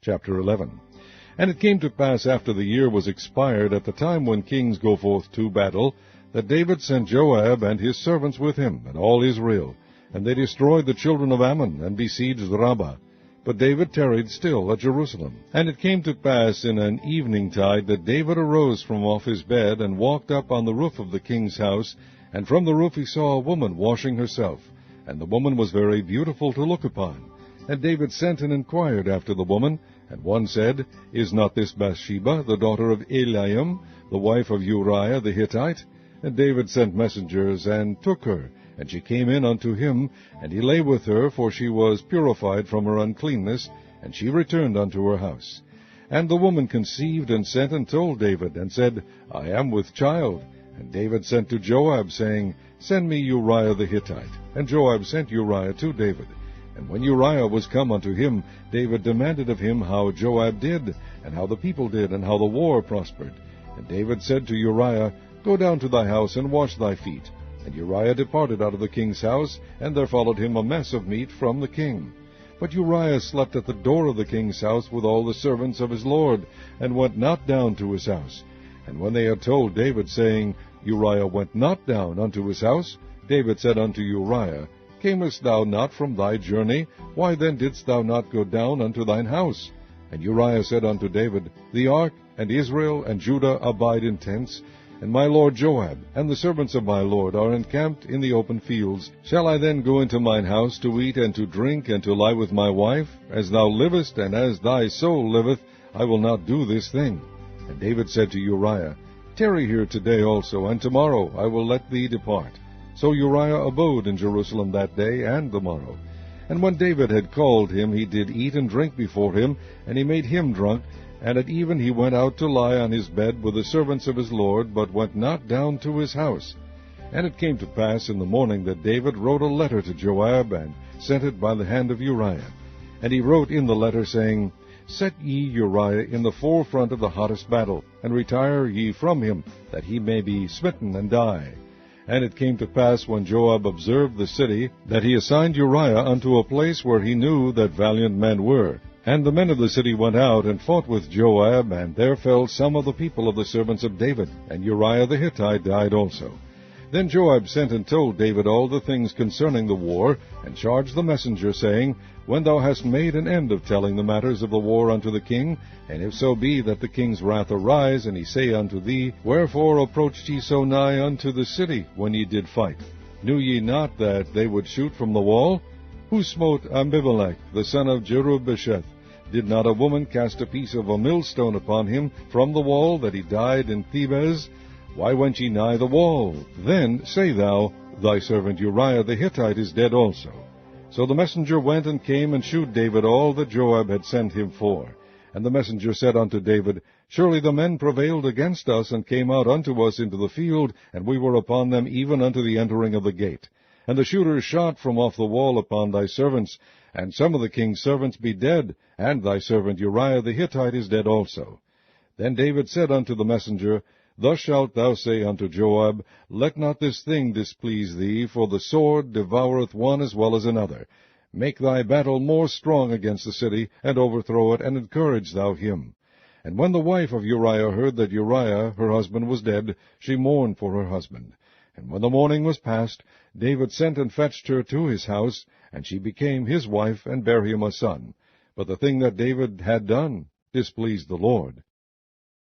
Chapter 11. And it came to pass after the year was expired, at the time when kings go forth to battle, that David sent Joab and his servants with him, and all Israel. And they destroyed the children of Ammon, and besieged Rabbah. But David tarried still at Jerusalem. And it came to pass in an evening-tide that David arose from off his bed, and walked up on the roof of the king's house, and from the roof he saw a woman washing herself. And the woman was very beautiful to look upon. And David sent and inquired after the woman. And one said, Is not this Bathsheba, the daughter of Eliam, the wife of Uriah the Hittite? And David sent messengers, and took her. And she came in unto him, and he lay with her, for she was purified from her uncleanness, and she returned unto her house. And the woman conceived, and sent and told David, and said, I am with child. And David sent to Joab, saying, Send me Uriah the Hittite. And Joab sent Uriah to David. And when Uriah was come unto him, David demanded of him how Joab did, and how the people did, and how the war prospered. And David said to Uriah, Go down to thy house, and wash thy feet. And Uriah departed out of the king's house, and there followed him a mess of meat from the king. But Uriah slept at the door of the king's house with all the servants of his lord, and went not down to his house. And when they had told David, saying, Uriah went not down unto his house, David said unto Uriah, Camest thou not from thy journey? Why then didst thou not go down unto thine house? And Uriah said unto David, The ark, and Israel, and Judah abide in tents, and my lord Joab, and the servants of my lord, are encamped in the open fields. Shall I then go into mine house to eat and to drink, and to lie with my wife? As thou livest, and as thy soul liveth, I will not do this thing. And David said to Uriah, Tarry here today also, and tomorrow I will let thee depart. So Uriah abode in Jerusalem that day and the morrow. And when David had called him, he did eat and drink before him, and he made him drunk. And at even he went out to lie on his bed with the servants of his lord, but went not down to his house. And it came to pass in the morning that David wrote a letter to Joab, and sent it by the hand of Uriah. And he wrote in the letter, saying, Set ye Uriah in the forefront of the hottest battle, and retire ye from him, that he may be smitten and die. And it came to pass, when Joab observed the city, that he assigned Uriah unto a place where he knew that valiant men were. And the men of the city went out and fought with Joab, and there fell some of the people of the servants of David, and Uriah the Hittite died also. Then Joab sent and told David all the things concerning the war, and charged the messenger, saying, When thou hast made an end of telling the matters of the war unto the king, and if so be that the king's wrath arise, and he say unto thee, Wherefore approached ye so nigh unto the city when ye did fight? Knew ye not that they would shoot from the wall? Who smote Abimelech, the son of Jerubbaal? Did not a woman cast a piece of a millstone upon him from the wall, that he died in Thebez? Why went ye nigh the wall? Then say thou, Thy servant Uriah the Hittite is dead also. So the messenger went and came and shewed David all that Joab had sent him for. And the messenger said unto David, Surely the men prevailed against us, and came out unto us into the field, and we were upon them even unto the entering of the gate. And the shooters shot from off the wall upon thy servants, and some of the king's servants be dead, and thy servant Uriah the Hittite is dead also. Then David said unto the messenger, Thus shalt thou say unto Joab, Let not this thing displease thee, for the sword devoureth one as well as another. Make thy battle more strong against the city, and overthrow it, and encourage thou him. And when the wife of Uriah heard that Uriah her husband was dead, she mourned for her husband. And when the morning was past, David sent and fetched her to his house, and she became his wife, and bare him a son. But the thing that David had done displeased the Lord.